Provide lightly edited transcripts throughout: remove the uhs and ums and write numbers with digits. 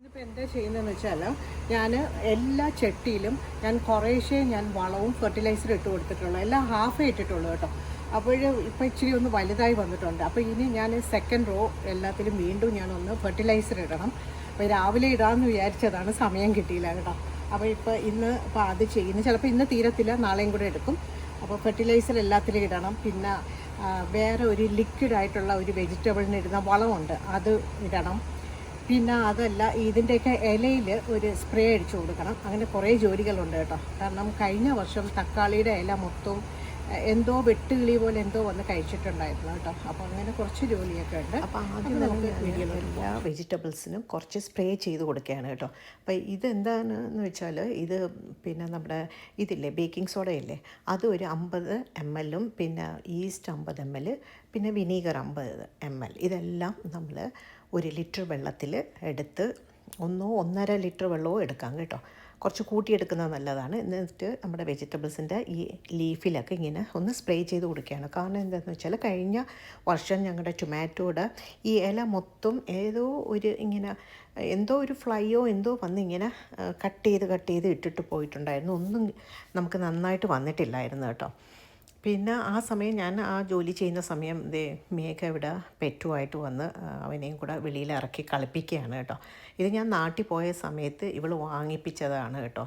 ഇപ്പോൾ എന്താ ചെയ്യുന്നതെന്ന് വെച്ചാൽ ഞാൻ എല്ലാ ചട്ടിയിലും ഞാൻ കുറേശ്ശേ ഞാൻ വളവും ഫെർട്ടിലൈസറും ഇട്ട് കൊടുത്തിട്ടുള്ളൂ. എല്ലാം ഹാഫേ ഇട്ടിട്ടുള്ളൂ കേട്ടോ. അപ്പോൾ ഇപ്പോൾ ഇച്ചിരി ഒന്ന് വലുതായി വന്നിട്ടുണ്ട്. അപ്പോൾ ഇനി ഞാൻ സെക്കൻഡ് റോ എല്ലാത്തിലും വീണ്ടും ഞാനൊന്ന് ഫെർട്ടിലൈസർ ഇടണം. അപ്പോൾ രാവിലെ ഇടാമെന്ന് വിചാരിച്ചതാണ്, സമയം കിട്ടിയില്ല കേട്ടോ. അപ്പോൾ ഇപ്പോൾ അത് ചെയ്യുന്നു. ചിലപ്പോൾ ഇന്ന് തീരത്തില്ല, നാളെയും കൂടെ എടുക്കും. അപ്പോൾ ഫെർട്ടിലൈസർ എല്ലാത്തിലും ഇടണം. പിന്നെ വേറെ ഒരു ലിക്വിഡായിട്ടുള്ള ഒരു വെജിറ്റബിളിന് ഇടുന്ന വളമുണ്ട്, അത് ഇടണം. പിന്നെ അതല്ല, ഇതിൻ്റെയൊക്കെ ഇലയിൽ ഒരു സ്പ്രേ അടിച്ചു കൊടുക്കണം. അങ്ങനെ കുറേ ജോലികളുണ്ട് കേട്ടോ. കാരണം കഴിഞ്ഞ വർഷം തക്കാളിയുടെ ഇല മൊത്തവും എന്തോ വെട്ടുകിളി പോലെ എന്തോ വന്ന് കഴിച്ചിട്ടുണ്ടായിരുന്നു കേട്ടോ. അപ്പോൾ അങ്ങനെ കുറച്ച് ജോലിയൊക്കെ ഉണ്ട്. അപ്പോൾ ആദ്യം നമുക്ക് എല്ലാ വെജിറ്റബിൾസിനും കുറച്ച് സ്പ്രേ ചെയ്ത് കൊടുക്കുകയാണ് കേട്ടോ. അപ്പോൾ ഇതെന്താണെന്ന് വെച്ചാൽ ഇത് പിന്നെ നമ്മുടെ ഇതില്ലേ ബേക്കിംഗ് സോഡയില്ലേ, അത് ഒരു 50 ml, പിന്നെ ഈസ്റ്റ് 50 ml, പിന്നെ വിനീഗർ 50 ml. ഇതെല്ലാം നമ്മൾ 1 ലിറ്റർ വെള്ളത്തിൽ എടുത്ത് 1.5 ലിറ്റർ വെള്ളവും എടുക്കാം കേട്ടോ. കുറച്ച് കൂട്ടിയെടുക്കുന്നത് നല്ലതാണ്. എന്നിട്ട് നമ്മുടെ വെജിറ്റബിൾസിൻ്റെ ഈ ലീഫിലൊക്കെ ഇങ്ങനെ ഒന്ന് സ്പ്രേ ചെയ്ത് കൊടുക്കുകയാണ്. കാരണം എന്താണെന്ന് വെച്ചാൽ കഴിഞ്ഞ വർഷം ഞങ്ങളുടെ ടൊമാറ്റോയുടെ ഈ ഇല മൊത്തം ഏതോ ഒരു ഫ്ലൈയോ എന്തോ വന്ന് ഇങ്ങനെ കട്ട് ചെയ്ത് ഇട്ടിട്ട് പോയിട്ടുണ്ടായിരുന്നു. ഒന്നും നമുക്ക് നന്നായിട്ട് വന്നിട്ടില്ലായിരുന്നു കേട്ടോ. പിന്നെ ആ സമയം ഞാൻ ആ ജോലി ചെയ്യുന്ന സമയം മേഘ ഇവിടെ പെറ്റുമായിട്ട് വന്ന് അവനെയും കൂടെ വെളിയിൽ ഇറക്കി കളിപ്പിക്കുകയാണ് കേട്ടോ. ഇത് ഞാൻ നാട്ടിൽ പോയ സമയത്ത് ഇവൾ വാങ്ങിപ്പിച്ചതാണ് കേട്ടോ.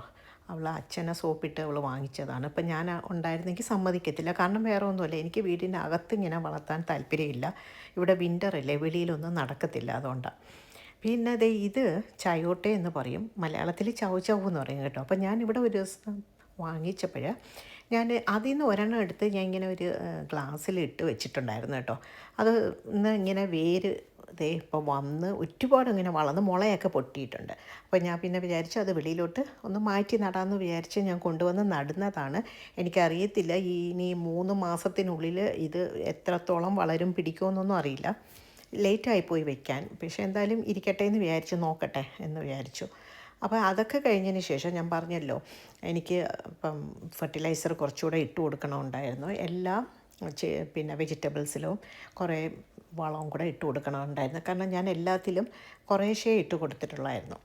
അവൾ അച്ഛനെ സോപ്പിട്ട് അവൾ വാങ്ങിച്ചതാണ്. ഇപ്പം ഞാൻ ഉണ്ടായിരുന്നെങ്കിൽ സമ്മതിക്കത്തില്ല. കാരണം വേറെ ഒന്നുമില്ല, എനിക്ക് വീടിൻ്റെ അകത്ത് ഇങ്ങനെ വളർത്താൻ താല്പര്യമില്ല. ഇവിടെ വിൻ്ററല്ലേ, വെളിയിലൊന്നും നടക്കത്തില്ല, അതുകൊണ്ടാണ്. പിന്നെ ഇത് ചയോട്ടെ എന്ന് പറയും, മലയാളത്തിൽ ചവ് ചവ് എന്ന് പറയും കേട്ടോ. അപ്പം ഞാനിവിടെ ഒരു ദിവസം വാങ്ങിച്ചപ്പോൾ ഞാൻ അതിൽ നിന്ന് ഒരെണ്ണം എടുത്ത് ഞാൻ ഇങ്ങനെ ഒരു ഗ്ലാസ്സിലിട്ട് വെച്ചിട്ടുണ്ടായിരുന്നു കേട്ടോ. അത് ഇങ്ങനെ വേര് ഇപ്പോൾ വന്ന് ഒരുപാട് ഇങ്ങനെ വളർന്ന് മുളയൊക്കെ പൊട്ടിയിട്ടുണ്ട്. അപ്പോൾ ഞാൻ പിന്നെ വിചാരിച്ചു അത് വെളിയിലോട്ട് ഒന്ന് മാറ്റി നടാമെന്ന് വിചാരിച്ച് ഞാൻ കൊണ്ടുവന്ന് നടുന്നതാണ്. എനിക്കറിയത്തില്ല ഇനി 3 മാസത്തിനുള്ളിൽ ഇത് എത്രത്തോളം വളരും പിടിക്കുമെന്നൊന്നും അറിയില്ല. ലേറ്റായിപ്പോയി വെക്കാൻ. പക്ഷേ എന്തായാലും ഇരിക്കട്ടെ എന്ന് വിചാരിച്ച്, നോക്കട്ടെ എന്ന് വിചാരിച്ചു. അപ്പോൾ അതൊക്കെ കഴിഞ്ഞതിന് ശേഷം ഞാൻ പറഞ്ഞല്ലോ, എനിക്ക് ഇപ്പം ഫെർട്ടിലൈസർ കുറച്ചുകൂടെ ഇട്ട് കൊടുക്കണമുണ്ടായിരുന്നു. എല്ലാം പിന്നെ വെജിറ്റബിൾസിലും കുറേ വളവും കൂടെ ഇട്ട് കൊടുക്കണമുണ്ടായിരുന്നു. കാരണം ഞാൻ എല്ലാത്തിലും കുറേശ്ശേ ഇട്ട് കൊടുത്തിട്ടുള്ളായിരുന്നു.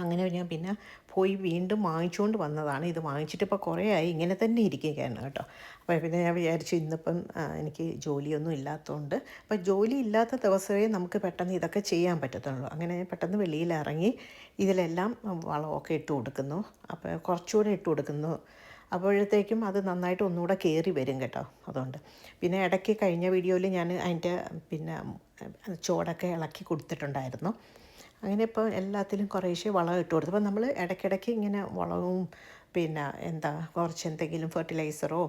അങ്ങനെ ഞാൻ പിന്നെ പോയി വീണ്ടും വാങ്ങിച്ചുകൊണ്ട് വന്നതാണ്. ഇത് വാങ്ങിച്ചിട്ട് ഇപ്പോൾ കുറേ ആയി ഇങ്ങനെ തന്നെ ഇരിക്കുകയാണ് കേട്ടോ. അപ്പോൾ പിന്നെ ഞാൻ വിചാരിച്ചു ഇന്നിപ്പം എനിക്ക് ജോലിയൊന്നും ഇല്ലാത്തതുകൊണ്ട്, അപ്പോൾ ജോലി ഇല്ലാത്ത ദിവസമേ നമുക്ക് പെട്ടെന്ന് ഇതൊക്കെ ചെയ്യാൻ പറ്റത്തുള്ളൂ. അങ്ങനെ പെട്ടെന്ന് വെളിയിലിറങ്ങി ഇതിലെല്ലാം വളമൊക്കെ ഇട്ട് കൊടുക്കുന്നു. അപ്പോൾ കുറച്ചുകൂടെ ഇട്ട് കൊടുക്കുന്നു. അപ്പോഴത്തേക്കും അത് നന്നായിട്ട് ഒന്നുകൂടെ കയറി വരും കേട്ടോ. അതുകൊണ്ട് പിന്നെ ഇടയ്ക്ക് കഴിഞ്ഞ വീഡിയോയിൽ ഞാൻ അതിൻ്റെ പിന്നെ ചോടൊക്കെ ഇളക്കി കൊടുത്തിട്ടുണ്ടായിരുന്നു. അങ്ങനെ ഇപ്പോൾ എല്ലാത്തിലും കുറേശ്ശേ വളം ഇട്ട് കൊടുത്തു. അപ്പോൾ നമ്മൾ ഇടയ്ക്കിടയ്ക്ക് ഇങ്ങനെ വളവും പിന്നെ കുറച്ച് എന്തെങ്കിലും ഫെർട്ടിലൈസറോ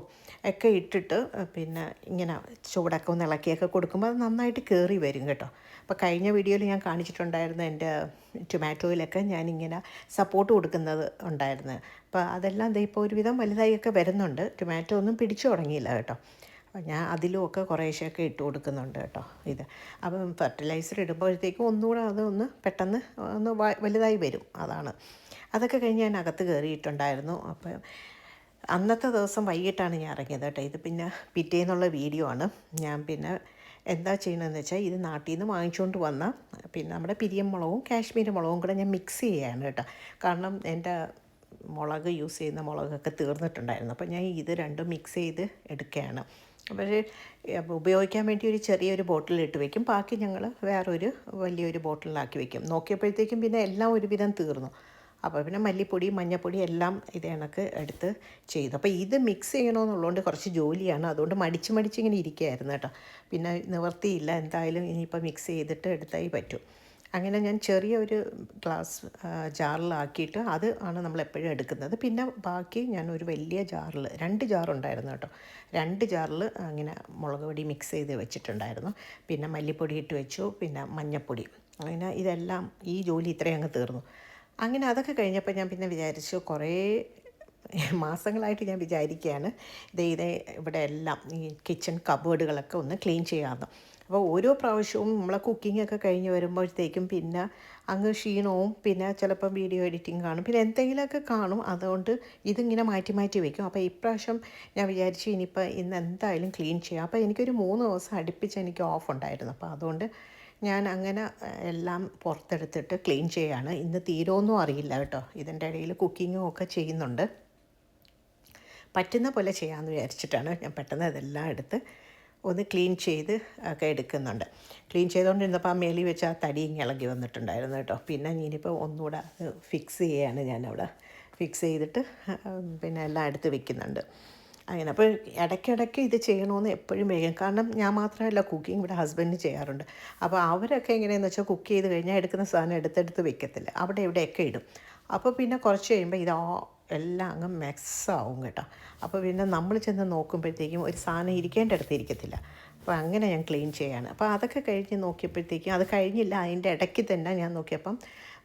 ഒക്കെ ഇട്ടിട്ട് പിന്നെ ഇങ്ങനെ ചൂടൊക്കെ ഒന്ന് ഇളക്കിയൊക്കെ കൊടുക്കുമ്പോൾ അത് നന്നായിട്ട് കയറി വരും കേട്ടോ. അപ്പോൾ കഴിഞ്ഞ വീഡിയോയിൽ ഞാൻ കാണിച്ചിട്ടുണ്ടായിരുന്നു എൻ്റെ ടൊമാറ്റോയിലൊക്കെ ഞാനിങ്ങനെ സപ്പോർട്ട് കൊടുക്കുന്നത് ഉണ്ടായിരുന്നു. അപ്പോൾ അതെല്ലാം ഇപ്പോൾ ഒരുവിധം വലുതായിയൊക്കെ വരുന്നുണ്ട്. ടൊമാറ്റോ ഒന്നും പിടിച്ചു തുടങ്ങിയില്ല കേട്ടോ. ഞാൻ അതിലുമൊക്കെ കുറേശ്ശെയൊക്കെ ഇട്ട് കൊടുക്കുന്നുണ്ട് കേട്ടോ. അപ്പം ഫെർട്ടിലൈസർ ഇടുമ്പോഴത്തേക്കും ഒന്നുകൂടെ അതൊന്ന് പെട്ടെന്ന് ഒന്ന് വലുതായി വരും. അതൊക്കെ കഴിഞ്ഞ് ഞാൻ അകത്ത് കയറിയിട്ടുണ്ടായിരുന്നു. അപ്പം അന്നത്തെ ദിവസം വൈകിട്ടാണ് ഞാൻ ഇറങ്ങിയത് കേട്ടോ. ഇത് പിന്നെ പിറ്റേന്നുള്ള വീഡിയോ ആണ്. ഞാൻ പിന്നെ എന്താ ചെയ്യണമെന്ന് വെച്ചാൽ ഇത് നാട്ടിൽ നിന്ന് വാങ്ങിച്ചുകൊണ്ട് വന്ന പിന്നെ നമ്മുടെ പിരിയം മുളകും കാശ്മീരി മുളകും കൂടെ ഞാൻ മിക്സ് ചെയ്യുകയാണ് കേട്ടോ. കാരണം എൻ്റെ മുളക് യൂസ് ചെയ്യുന്ന മുളകൊക്കെ തീർന്നിട്ടുണ്ടായിരുന്നു. അപ്പോൾ ഞാൻ ഇത് രണ്ടും മിക്സ് ചെയ്ത് എടുക്കുകയാണ്. പക്ഷേ ഉപയോഗിക്കാൻ വേണ്ടി ഒരു ചെറിയൊരു ബോട്ടിലിട്ട് വയ്ക്കും. ബാക്കി ഞങ്ങൾ വേറൊരു വലിയൊരു ബോട്ടിലാക്കി വയ്ക്കും. നോക്കിയപ്പോഴത്തേക്കും പിന്നെ എല്ലാം ഒരുവിധം തീർന്നു. അപ്പോൾ പിന്നെ മല്ലിപ്പൊടി മഞ്ഞൾപ്പൊടി എല്ലാം ഇത് കണക്ക് എടുത്ത് ചെയ്തു. അപ്പോൾ ഇത് മിക്സ് ചെയ്യണമെന്നുള്ളതുകൊണ്ട് കുറച്ച് ജോലിയാണ്. അതുകൊണ്ട് മടിച്ചിങ്ങനെ ഇരിക്കുകയായിരുന്നു കേട്ടോ. പിന്നെ നിവർത്തിയില്ല, എന്തായാലും ഇനിയിപ്പോൾ മിക്സ് ചെയ്തിട്ട് എടുത്താൽ പറ്റും. അങ്ങനെ ഞാൻ ചെറിയൊരു ഗ്ലാസ് ജാറിലാക്കിയിട്ട് അത് ആണ് നമ്മളെപ്പോഴും എടുക്കുന്നത്. പിന്നെ ബാക്കി ഞാൻ ഒരു വലിയ ജാറിൽ 2 ജാറുണ്ടായിരുന്നു കേട്ടോ. 2 ജാറിൽ അങ്ങനെ മുളക് പൊടി മിക്സ് ചെയ്ത് വെച്ചിട്ടുണ്ടായിരുന്നു. പിന്നെ മല്ലിപ്പൊടി ഇട്ട് വെച്ചു, പിന്നെ മഞ്ഞൾപ്പൊടി. അങ്ങനെ ഇതെല്ലാം ഈ ജോലി ഇത്രയും അങ്ങ് തീർന്നു. അങ്ങനെ അതൊക്കെ കഴിഞ്ഞപ്പോൾ ഞാൻ പിന്നെ വിചാരിച്ചു, കുറേ മാസങ്ങളായിട്ട് ഞാൻ വിചാരിക്കുകയാണ് ഇവിടെ എല്ലാം ഈ കിച്ചൺ കബേർഡുകളൊക്കെ ഒന്ന് ക്ലീൻ ചെയ്യാമെന്ന്. അപ്പോൾ ഓരോ പ്രാവശ്യവും നമ്മളെ കുക്കിങ്ങൊക്കെ കഴിഞ്ഞ് വരുമ്പോഴത്തേക്കും പിന്നെ അങ്ങ് ക്ഷീണവും പിന്നെ ചിലപ്പം വീഡിയോ എഡിറ്റിംഗ് കാണും, പിന്നെ എന്തെങ്കിലുമൊക്കെ കാണും. അതുകൊണ്ട് ഇതിങ്ങനെ മാറ്റി വയ്ക്കും. അപ്പോൾ ഇപ്രാവശ്യം ഞാൻ വിചാരിച്ചു ഇന്ന് എന്തായാലും ക്ലീൻ ചെയ്യാം. അപ്പോൾ എനിക്കൊരു 3 ദിവസം അടുപ്പിച്ച് എനിക്ക് ഓഫ് ഉണ്ടായിരുന്നു. അപ്പോൾ അതുകൊണ്ട് ഞാൻ അങ്ങനെ എല്ലാം പുറത്തെടുത്തിട്ട് ക്ലീൻ ചെയ്യാണ്. ഇന്ന് തീരുമോന്നും അറിയില്ല കേട്ടോ. ഇതിൻ്റെ ഇടയിൽ കുക്കിങ്ങും ഒക്കെ ചെയ്യുന്നുണ്ട്. പറ്റുന്ന പോലെ ചെയ്യാമെന്ന് വിചാരിച്ചിട്ടാണ് ഞാൻ പെട്ടെന്ന് ഇതെല്ലാം എടുത്ത് ഒന്ന് ക്ലീൻ ചെയ്ത് ഒക്കെ എടുക്കുന്നുണ്ട്. ക്ലീൻ ചെയ്തുകൊണ്ടിരുന്നപ്പോൾ ആ മേലിൽ വെച്ച് ആ തടി ഇളകി വന്നിട്ടുണ്ടായിരുന്നു കേട്ടോ. പിന്നെ ഇനിയിപ്പോൾ ഒന്നുകൂടെ ഫിക്സ് ചെയ്യുകയാണ് ഞാനവിടെ. ഫിക്സ് ചെയ്തിട്ട് പിന്നെ എല്ലാം എടുത്ത് വെക്കുന്നുണ്ട്. അങ്ങനെ അപ്പോൾ ഇടയ്ക്കിടയ്ക്ക് ഇത് ചെയ്യണമെന്ന് എപ്പോഴും വേഗം, കാരണം ഞാൻ മാത്രമല്ല കുക്കിംഗ് ഇവിടെ ഹസ്ബൻഡ് ചെയ്യാറുണ്ട്. അപ്പോൾ അവരൊക്കെ എങ്ങനെയാണെന്ന് വെച്ചാൽ കുക്ക് ചെയ്ത് കഴിഞ്ഞാൽ എടുക്കുന്ന സാധനം എടുത്തെടുത്ത് വെക്കത്തില്ല, അവിടെ ഇവിടെയൊക്കെ ഇടും. അപ്പോൾ പിന്നെ കുറച്ച് കഴിയുമ്പോൾ എല്ലാം അങ്ങ് മെസ്സാവും കേട്ടോ. അപ്പോൾ പിന്നെ നമ്മൾ ചെന്ന് നോക്കുമ്പോഴത്തേക്കും ഒരു സാധനം ഇരിക്കേണ്ട അടുത്ത് ഇരിക്കത്തില്ല. അപ്പോൾ അങ്ങനെ ഞാൻ ക്ലീൻ ചെയ്യാണ്. അപ്പോൾ അതൊക്കെ കഴിഞ്ഞ് നോക്കിയപ്പോഴത്തേക്കും അത് കഴിഞ്ഞില്ല, അതിൻ്റെ ഇടയ്ക്ക് തന്നെ ഞാൻ നോക്കിയപ്പം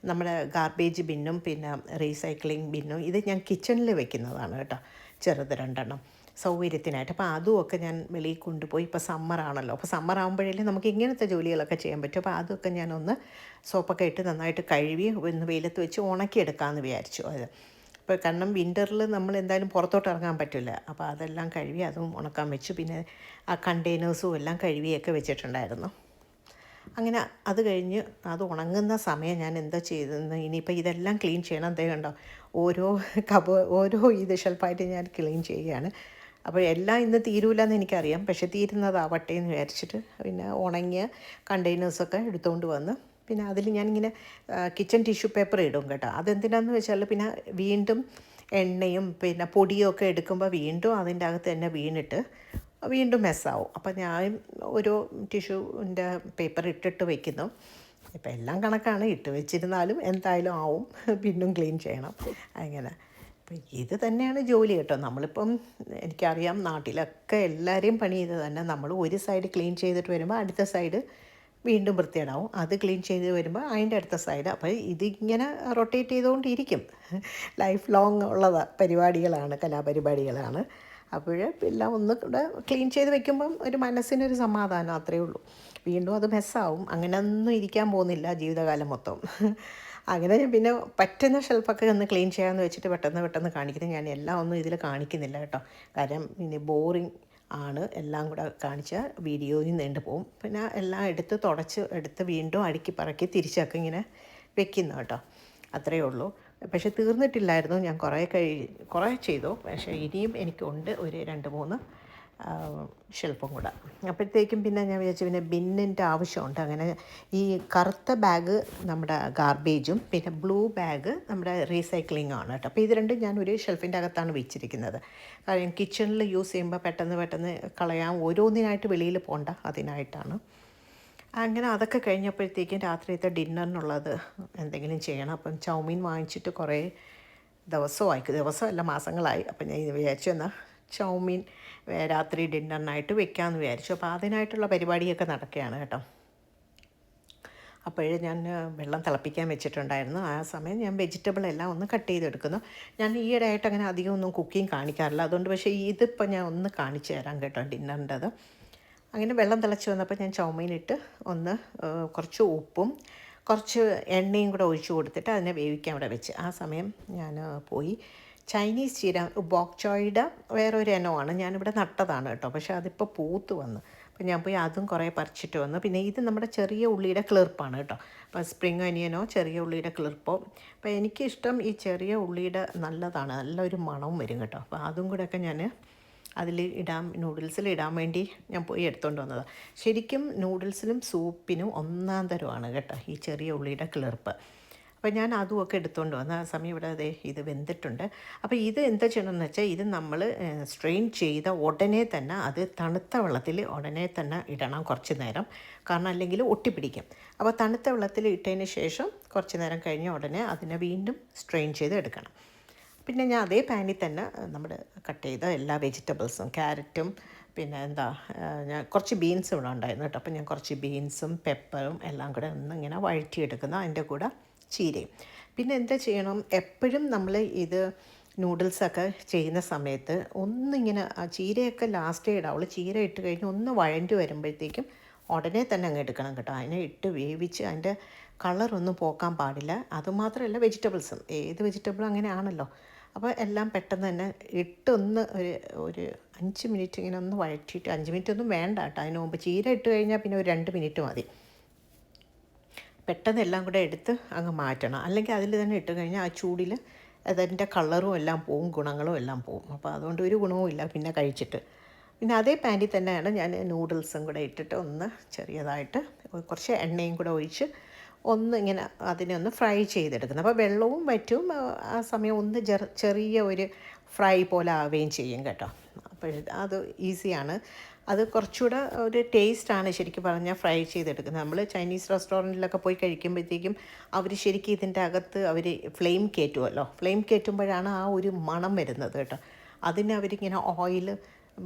നമ്മുടെ ഗാർബേജ് ബിന്നും പിന്നെ റീസൈക്ലിംഗ് ബിന്നും ഇത് ഞാൻ കിച്ചണിൽ വെക്കുന്നതാണ് കേട്ടോ, ചെറുത് 2 സൗകര്യത്തിനായിട്ട്. അപ്പോൾ അതുമൊക്കെ ഞാൻ വെളിയിൽ കൊണ്ടുപോയി. ഇപ്പോൾ സമ്മറാണല്ലോ, അപ്പോൾ സമ്മറാകുമ്പോഴേ നമുക്ക് ഇങ്ങനത്തെ ജോലികളൊക്കെ ചെയ്യാൻ പറ്റും. അപ്പോൾ അതൊക്കെ ഞാനൊന്ന് സോപ്പൊക്കെ ഇട്ട് നന്നായിട്ട് കഴുകി ഒന്ന് വെയിലത്ത് വെച്ച് ഉണക്കിയെടുക്കാമെന്ന് വിചാരിച്ചു. അത് ഇപ്പോൾ കാരണം വിൻ്ററിൽ നമ്മൾ എന്തായാലും പുറത്തോട്ട് ഇറങ്ങാൻ പറ്റില്ല. അപ്പോൾ അതെല്ലാം കഴുകി അതും ഉണക്കാൻ വെച്ചു. പിന്നെ ആ കണ്ടെയ്നേഴ്സും എല്ലാം കഴുകിയൊക്കെ വെച്ചിട്ടുണ്ടായിരുന്നു. അങ്ങനെ അത് കഴിഞ്ഞ് അത് ഉണങ്ങുന്ന സമയം ഞാൻ എന്താ ചെയ്തതെന്ന്, ഇനിയിപ്പോൾ ഇതെല്ലാം ക്ലീൻ ചെയ്യണം. എന്തേ കണ്ടോ, ഓരോ ഇത് ഷെൽഫായിട്ട് ഞാൻ ക്ലീൻ ചെയ്യുകയാണ്. അപ്പോൾ എല്ലാം ഇന്ന് തീരൂലെന്ന് എനിക്കറിയാം, പക്ഷെ തീരുന്നതാവട്ടെ എന്ന് വിചാരിച്ചിട്ട് പിന്നെ ഉണങ്ങിയ കണ്ടെയ്നേഴ്സൊക്കെ എടുത്തുകൊണ്ട് വന്ന് പിന്നെ അതിൽ ഞാനിങ്ങനെ കിച്ചൺ ടിഷ്യൂ പേപ്പർ ഇടും കേട്ടോ. അതെന്തിനാന്ന് വെച്ചാൽ പിന്നെ വീണ്ടും എണ്ണയും പിന്നെ പൊടിയും ഒക്കെ എടുക്കുമ്പോൾ വീണ്ടും അതിൻ്റെ അകത്ത് തന്നെ വീണിട്ട് വീണ്ടും മെസ്സാവും. അപ്പോൾ ഞാൻ ഒരു ടിഷ്യൂൻ്റെ പേപ്പർ ഇട്ടിട്ട് വയ്ക്കുന്നു. ഇപ്പം എല്ലാം കണക്കാണ്, ഇട്ട് വെച്ചിരുന്നാലും എന്തായാലും ആവും, പിന്നും ക്ലീൻ ചെയ്യണം അങ്ങനെ. അപ്പം ഇത് തന്നെയാണ് ജോലി കേട്ടോ. നമ്മളിപ്പം എനിക്കറിയാം നാട്ടിലൊക്കെ എല്ലാവരെയും പണി ചെയ്ത് തന്നെ, നമ്മൾ ഒരു സൈഡ് ക്ലീൻ ചെയ്തിട്ട് വരുമ്പോൾ അടുത്ത സൈഡ് വീണ്ടും വൃത്തിയിടാവും, അത് ക്ലീൻ ചെയ്ത് വരുമ്പോൾ അതിൻ്റെ അടുത്ത സൈഡ്. അപ്പോൾ ഇതിങ്ങനെ റൊട്ടേറ്റ് ചെയ്തുകൊണ്ടിരിക്കും. ലൈഫ് ലോങ് ഉള്ള പരിപാടികളാണ്, കലാപരിപാടികളാണ്. അപ്പോൾ എല്ലാം ഒന്ന് കൂടെ ക്ലീൻ ചെയ്ത് വെക്കുമ്പം ഒരു മനസ്സിനൊരു സമാധാനം, അത്രയേ ഉള്ളൂ. വീണ്ടും അത് മെസ്സാവും, അങ്ങനെ ഒന്നും ഇരിക്കാൻ പോകുന്നില്ല ജീവിതകാലം മൊത്തം. അങ്ങനെ ഞാൻ പിന്നെ പറ്റുന്ന ഷെൽഫൊക്കെ ഒന്ന് ക്ലീൻ ചെയ്യാമെന്ന് വെച്ചിട്ട് പെട്ടെന്ന് കാണിക്കുന്നത്. ഞാൻ എല്ലാം ഒന്നും ഇതിൽ കാണിക്കുന്നില്ല കേട്ടോ, കാര്യം ഇനി ബോറിങ് ആണ്. എല്ലാം കൂടെ കാണിച്ച വീഡിയോയിൽ നീണ്ടു പോകും. പിന്നെ എല്ലാം എടുത്ത് വീണ്ടും അടുക്കി പറക്കി തിരിച്ചൊക്കെ ഇങ്ങനെ വെക്കുന്നു കേട്ടോ, അത്രയേ ഉള്ളൂ. പക്ഷെ തീർന്നിട്ടില്ലായിരുന്നു, ഞാൻ കുറേ ചെയ്തു. പക്ഷേ ഇനിയും എനിക്കുണ്ട് ഒരു 2-3 ഷെൽഫും കൂടെ. അപ്പോഴത്തേക്കും പിന്നെ ഞാൻ വിചാരിച്ചു പിന്നെ ബിന്നിൻ്റെ ആവശ്യമുണ്ട്. അങ്ങനെ ഈ കറുത്ത ബാഗ് നമ്മുടെ ഗാർബേജും പിന്നെ ബ്ലൂ ബാഗ് നമ്മുടെ റീസൈക്ലിംഗ് ആണ് കേട്ടോ. അപ്പോൾ ഇത് രണ്ടും ഞാൻ ഒരു ഷെൽഫിൻ്റെ അകത്താണ് വെച്ചിരിക്കുന്നത്. കാരണം കിച്ചണിൽ യൂസ് ചെയ്യുമ്പോൾ പെട്ടെന്ന് കളയാൻ ഓരോന്നിനായിട്ട് വെളിയിൽ പോകണ്ട, അതിനായിട്ടാണ്. അങ്ങനെ അതൊക്കെ കഴിഞ്ഞപ്പോഴത്തേക്കും രാത്രിയത്തെ ഡിന്നറിനുള്ളത് എന്തെങ്കിലും ചെയ്യണം. അപ്പം ചൗമീൻ വാങ്ങിച്ചിട്ട് കുറേ ദിവസമല്ല മാസങ്ങളായി. അപ്പം ഞാൻ ഇത് വിചാരിച്ചു എന്നാൽ ചൗമീൻ രാത്രി ഡിന്നറിനായിട്ട് വെക്കാമെന്ന് വിചാരിച്ചു. അപ്പോൾ അതിനായിട്ടുള്ള പരിപാടിയൊക്കെ നടക്കുകയാണ് കേട്ടോ. അപ്പോഴേ ഞാൻ വെള്ളം തിളപ്പിക്കാൻ വെച്ചിട്ടുണ്ടായിരുന്നു. ആ സമയം ഞാൻ വെജിറ്റബിളെല്ലാം ഒന്ന് കട്ട് ചെയ്തെടുക്കുന്നു. ഞാൻ ഈയിടെയായിട്ട് അങ്ങനെ അധികം ഒന്നും കുക്കിംഗ് കാണിക്കാറില്ല, അതുകൊണ്ട്. പക്ഷേ ഇതിപ്പോൾ ഞാൻ ഒന്ന് കാണിച്ചു തരാം കേട്ടോ, ഡിന്നറിൻ്റെത്. അങ്ങനെ വെള്ളം തിളച്ച് വന്നപ്പോൾ ഞാൻ ചൗമീനിട്ട് ഒന്ന് കുറച്ച് ഉപ്പും കുറച്ച് എണ്ണയും കൂടെ ഒഴിച്ച് കൊടുത്തിട്ട് അതിനെ വേവിക്കാൻ അവിടെ വെച്ച്. ആ സമയം ഞാൻ പോയി ചൈനീസ് ചീര, ബോക് ചോയുടെ വേറൊരു ഇനമാണ്, ഞാനിവിടെ നട്ടതാണ് കേട്ടോ. പക്ഷേ അതിപ്പോൾ പൂത്ത് വന്ന്, അപ്പോൾ ഞാൻ പോയി അതും കുറേ പറിച്ചിട്ട് വന്നു. പിന്നെ ഇത് നമ്മുടെ ചെറിയ ഉള്ളിയുടെ കിളിർപ്പാണ് കേട്ടോ. അപ്പോൾ സ്പ്രിംഗ് ഒനിയനോ ചെറിയ ഉള്ളിയുടെ കിളിർപ്പോ. അപ്പോൾ എനിക്കിഷ്ടം ഈ ചെറിയ ഉള്ളിയുടെ നല്ലതാണ്, നല്ലൊരു മണവും വരും കേട്ടോ. അപ്പോൾ അതും കൂടെയൊക്കെ ഞാൻ നൂഡിൽസിൽ ഇടാൻ വേണ്ടി ഞാൻ പോയി എടുത്തുകൊണ്ട് വന്നതാണ്. ശരിക്കും നൂഡിൽസിലും സൂപ്പിനും ഒന്നാം തരമാണ് കേട്ടോ ഈ ചെറിയ ഉള്ളിയുടെ കിളിർപ്പ്. അപ്പോൾ ഞാൻ അതുമൊക്കെ എടുത്തുകൊണ്ട് വന്ന്. ആ സമയം ഇവിടെ ഇത് വെന്തിട്ടുണ്ട്. അപ്പോൾ ഇത് എന്താ ചെയ്യണമെന്ന് വെച്ചാൽ, ഇത് നമ്മൾ സ്ട്രെയിൻ ചെയ്ത ഉടനെ തന്നെ അത് തണുത്ത വെള്ളത്തിൽ ഉടനെ തന്നെ ഇടണം കുറച്ച് നേരം, കാരണം അല്ലെങ്കിൽ ഒട്ടിപ്പിടിക്കും. അപ്പോൾ തണുത്ത വെള്ളത്തിൽ ഇട്ടതിന് ശേഷം കുറച്ച് നേരം കഴിഞ്ഞ് ഉടനെ അതിനെ വീണ്ടും സ്ട്രെയിൻ ചെയ്ത് എടുക്കണം. പിന്നെ ഞാൻ അതേ പാനിൽ തന്നെ നമ്മൾ കട്ട് ചെയ്ത എല്ലാ വെജിറ്റബിൾസും, ക്യാരറ്റും പിന്നെ ഞാൻ കുറച്ച് ബീൻസും ഇവിടെ ഉണ്ടായിരുന്നു കേട്ടോ. അപ്പോൾ ഞാൻ കുറച്ച് ബീൻസും പെപ്പറും എല്ലാം കൂടെ ഇങ്ങനെ വഴറ്റിയെടുക്കുന്നു, അതിൻ്റെ കൂടെ ചീരയും. പിന്നെ എന്താ ചെയ്യണം, എപ്പോഴും നമ്മൾ ഇത് നൂഡിൽസൊക്കെ ചെയ്യുന്ന സമയത്ത് ഒന്നിങ്ങനെ ചീരയൊക്കെ ലാസ്റ്റേ ഇടാവുള്ളൂ. ചീര ഇട്ട് കഴിഞ്ഞ് ഒന്ന് വഴണ്ടി വരുമ്പോഴത്തേക്കും ഉടനെ തന്നെ അങ്ങ് എടുക്കണം കേട്ടോ. അതിനെ ഇട്ട് വേവിച്ച് അതിൻ്റെ കളറൊന്നും പോക്കാൻ പാടില്ല. അതുമാത്രമല്ല വെജിറ്റബിൾസും, ഏത് വെജിറ്റബിളും അങ്ങനെയാണല്ലോ. അപ്പോൾ എല്ലാം പെട്ടെന്ന് തന്നെ ഇട്ടൊന്ന് ഒരു 5 മിനിറ്റ് ഇങ്ങനെ ഒന്ന് വഴറ്റിയിട്ട്, 5 മിനിറ്റ് ഒന്നും വേണ്ട കേട്ടോ, അതിന് മുമ്പ് ചീര ഇട്ട് കഴിഞ്ഞാൽ പിന്നെ ഒരു 2 മിനിറ്റ് മതി. പെട്ടെന്ന് എല്ലാം കൂടെ എടുത്ത് അങ്ങ് മാറ്റണം. അല്ലെങ്കിൽ അതിൽ തന്നെ ഇട്ട് കഴിഞ്ഞാൽ ആ ചൂടിൽ അതിൻ്റെ കളറും എല്ലാം പോവും, ഗുണങ്ങളും എല്ലാം പോവും. അപ്പോൾ അതുകൊണ്ട് ഒരു ഗുണവും ഇല്ല പിന്നെ കഴിച്ചിട്ട്. പിന്നെ അതേ പാനിൽ തന്നെയാണ് ഞാൻ നൂഡിൽസും കൂടെ ഇട്ടിട്ട് ഒന്ന് ചെറിയതായിട്ട് കുറച്ച് എണ്ണയും കൂടെ ഒഴിച്ച് ഒന്ന് ഇങ്ങനെ അതിനെ ഒന്ന് ഫ്രൈ ചെയ്തെടുക്കുന്നത്. അപ്പോൾ വെള്ളവും വറ്റും, ആ സമയം ഒന്ന് ചെറിയ ഒരു ഫ്രൈ പോലെ ആവുകയും ചെയ്യും കേട്ടോ. അപ്പോൾ അത് ഈസിയാണ്. അത് കുറച്ചുകൂടെ ഒരു ടേസ്റ്റാണ് ശരിക്കും പറഞ്ഞാൽ ഫ്രൈ ചെയ്തെടുക്കുന്നത്. നമ്മൾ ചൈനീസ് റെസ്റ്റോറൻറ്റിലൊക്കെ പോയി കഴിക്കുമ്പോഴത്തേക്കും അവർ ശരിക്കും ഇതിൻ്റെ അകത്ത് അവർ ഫ്ലെയിം കയറ്റുമല്ലോ. ഫ്ലെയിം കയറ്റുമ്പോഴാണ് ആ ഒരു മണം വരുന്നത് കേട്ടോ. അതിന് അവരിങ്ങനെ ഓയിൽ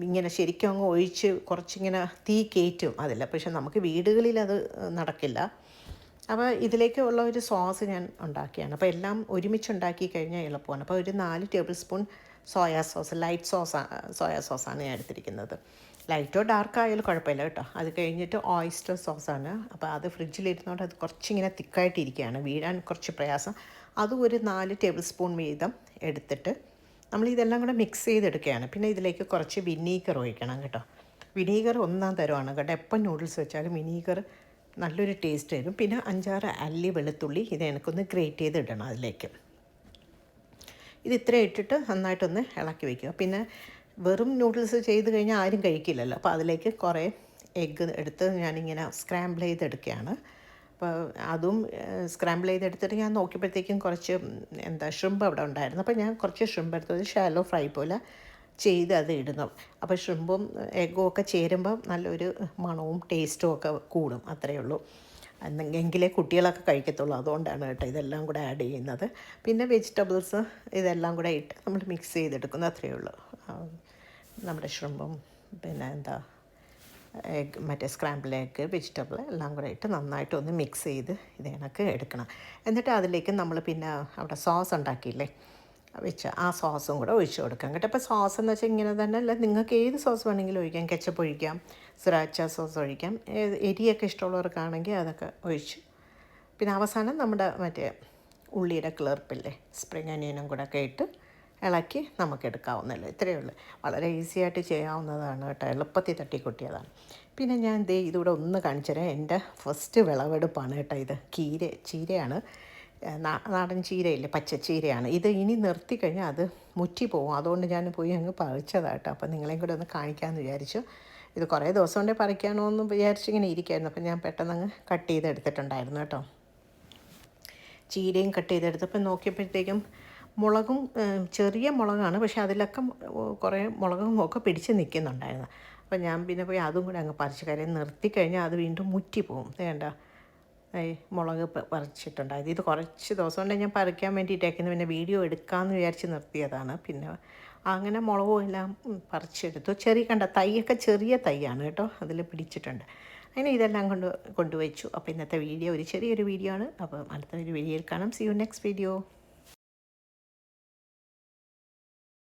ഇങ്ങനെ ശരിക്കും അങ്ങ് ഒഴിച്ച് കുറച്ചിങ്ങനെ തീ കയറ്റും അതിൽ. പക്ഷെ നമുക്ക് വീടുകളിൽ അത് നടക്കില്ല. അപ്പോൾ ഇതിലേക്ക് ഉള്ള ഒരു സോസ് ഞാൻ ഉണ്ടാക്കിയാണ്. അപ്പോൾ എല്ലാം ഒരുമിച്ച് ഉണ്ടാക്കി കഴിഞ്ഞാൽ എളുപ്പമാണ്. അപ്പോൾ ഒരു 4 tablespoon soya sauce, light soya സോസാണ് ഞാൻ എടുത്തിരിക്കുന്നത്. ലൈറ്റോ ഡാർക്ക് ആയാലും കുഴപ്പമില്ല കേട്ടോ. അത് കഴിഞ്ഞിട്ട് ഓയിസ്റ്റർ സോസാണ്. അപ്പോൾ അത് ഫ്രിഡ്ജിലിരുന്നോണ്ട് അത് കുറച്ചിങ്ങനെ തിക്കായിട്ടിരിക്കുകയാണ്, വീഴാൻ കുറച്ച് പ്രയാസം. അതും ഒരു 4 ടേബിൾ സ്പൂൺ വീതം എടുത്തിട്ട് നമ്മളിതെല്ലാം കൂടെ മിക്സ് ചെയ്തെടുക്കുകയാണ്. പിന്നെ ഇതിലേക്ക് കുറച്ച് വിനീഗർ ഒഴിക്കണം കേട്ടോ. വിനീഗർ ഒന്നാം തരമാണ് കേട്ടോ. എപ്പം നൂഡിൽസ് വെച്ചാലും വിനീഗർ നല്ലൊരു ടേസ്റ്റ് വരും. പിന്നെ 5-6 അല്ലി വെളുത്തുള്ളി ഇത് എനിക്കൊന്ന് ഗ്രേറ്റ് ചെയ്തിടണം അതിലേക്ക്. ഇത് ഇത്ര ഇട്ടിട്ട് നന്നായിട്ടൊന്ന് ഇളക്കി വയ്ക്കുക. പിന്നെ വെറും നൂഡിൽസ് ചെയ്ത് കഴിഞ്ഞാൽ ആരും കഴിക്കില്ലല്ലോ. അപ്പോൾ അതിലേക്ക് കുറേ എഗ്ഗ് എടുത്ത് ഞാനിങ്ങനെ സ്ക്രാമ്പിൾ ചെയ്തെടുക്കുകയാണ്. അപ്പോൾ അതും സ്ക്രാമ്പിൾ ചെയ്തെടുത്തിട്ട് ഞാൻ നോക്കിയപ്പോഴത്തേക്കും കുറച്ച് ഷ്രിമ്പ് അവിടെ ഉണ്ടായിരുന്നു. അപ്പോൾ ഞാൻ കുറച്ച് ഷ്രിമ്പ് എടുത്തത് ഷാലോ ഫ്രൈ പോലെ ചെയ്ത് അത് ഇടുന്നു. അപ്പോൾ ഷ്രിമ്പും എഗ്ഗും ഒക്കെ ചേരുമ്പം നല്ലൊരു മണവും ടേസ്റ്റും ഒക്കെ കൂടും. അത്രയേ ഉള്ളൂ. എങ്കിലേ കുട്ടികളൊക്കെ കഴിക്കത്തുള്ളൂ. അതുകൊണ്ടാണ് കേട്ടോ ഇതെല്ലാം കൂടെ ആഡ് ചെയ്യുന്നത്. പിന്നെ വെജിറ്റബിൾസ് ഇതെല്ലാം കൂടെ ഇട്ട് നമ്മൾ മിക്സ് ചെയ്തെടുക്കുന്നു. അത്രയേ ഉള്ളൂ. നമ്മുടെ ഷ്രിമ്പും പിന്നെ എഗ്ഗ്, മറ്റേ സ്ക്രാമ്പിൾ എഗ്ഗ്, വെജിറ്റബിൾ എല്ലാം കൂടെ ഇട്ട് നന്നായിട്ട് ഒന്ന് മിക്സ് ചെയ്ത് ഇത് കണക്ക് എടുക്കണം. എന്നിട്ട് അതിലേക്ക് നമ്മൾ പിന്നെ അവിടെ സോസ് ഉണ്ടാക്കിയില്ലേ വെച്ച് ആ സോസും കൂടെ ഒഴിച്ച് കൊടുക്കാം കേട്ടോ. അപ്പോൾ സോസ് എന്ന് വെച്ചാൽ ഇങ്ങനെ തന്നെ അല്ല, നിങ്ങൾക്ക് ഏത് സോസ് വേണമെങ്കിലും ഒഴിക്കാം. കെച്ചപ്പ് ഒഴിക്കാം, സ്രാച്ച സോസ് ഒഴിക്കാം, എരിയൊക്കെ ഇഷ്ടമുള്ളവർക്കാണെങ്കിൽ അതൊക്കെ ഒഴിച്ച്. പിന്നെ അവസാനം നമ്മുടെ മറ്റേ ഉള്ളിയുടെ കിളർപ്പില്ലേ, സ്പ്രിങ് അനിയനും കൂടെ ഒക്കെ ഇട്ട് ഇളക്കി നമുക്കെടുക്കാവുന്നല്ലോ. ഇത്രയേ ഉള്ളൂ. വളരെ ഈസി ആയിട്ട് ചെയ്യാവുന്നതാണ് കേട്ടോ. എളുപ്പത്തിൽ തട്ടിക്കൊട്ടിയതാണ്. പിന്നെ ഞാൻ ഇതിവിടെ ഒന്ന് കാണിച്ചു തരാം. എൻ്റെ ഫസ്റ്റ് വിളവെടുപ്പാണ് കേട്ടോ ഇത്. ചീരയാണ്, നാടൻ ചീരയില്ലേ, പച്ചച്ചീരയാണ്. ഇത് ഇനി നിർത്തി കഴിഞ്ഞാൽ അത് മുറ്റി പോകും. അതുകൊണ്ട് ഞാൻ പോയി അങ്ങ് പറിച്ചതാട്ടോ. അപ്പോൾ നിങ്ങളെയും കൂടെ ഒന്ന് കാണിക്കാമെന്ന് വിചാരിച്ചു. ഇത് കുറേ ദിവസം കൊണ്ടേ പറിക്കാനോ എന്ന് വിചാരിച്ചിങ്ങനെ ഇരിക്കുമായിരുന്നു. അപ്പോൾ ഞാൻ പെട്ടെന്ന് കട്ട് ചെയ്തെടുത്തിട്ടുണ്ടായിരുന്നു കേട്ടോ. ചീരയും കട്ട് ചെയ്തെടുത്തപ്പോൾ നോക്കിയപ്പോഴത്തേക്കും മുളകും ചെറിയ മുളകാണ്, പക്ഷേ അതിലൊക്കെ കുറേ മുളകും ഒക്കെ പിടിച്ച് നിൽക്കുന്നുണ്ടായിരുന്നു. അപ്പോൾ ഞാൻ പിന്നെ പോയി അതും കൂടെ അങ്ങ് പറിച്ച്. കാര്യം നിർത്തി കഴിഞ്ഞാൽ അത് വീണ്ടും മുറ്റി പോകും. വേണ്ട മുളക് പറിച്ചിട്ടുണ്ടായത്. ഇത് കുറച്ച് ദിവസം കൊണ്ട് ഞാൻ പറിക്കാൻ വേണ്ടിയിട്ടേക്കുന്നു. പിന്നെ വീഡിയോ എടുക്കാമെന്ന് വിചാരിച്ച് നിർത്തിയതാണ്. പിന്നെ അങ്ങനെ മുളകും എല്ലാം പറിച്ചെടുത്തു. തൈയൊക്കെ ചെറിയ തൈയാണ് കേട്ടോ, അതിൽ പിടിച്ചിട്ടുണ്ട്. അങ്ങനെ ഇതെല്ലാം കൊണ്ടുവച്ചു. അപ്പോൾ ഇന്നത്തെ വീഡിയോ ഒരു ചെറിയൊരു വീഡിയോ ആണ്. അപ്പോൾ അടുത്തൊരു വീഡിയോയിൽ കാണാം. See you next video.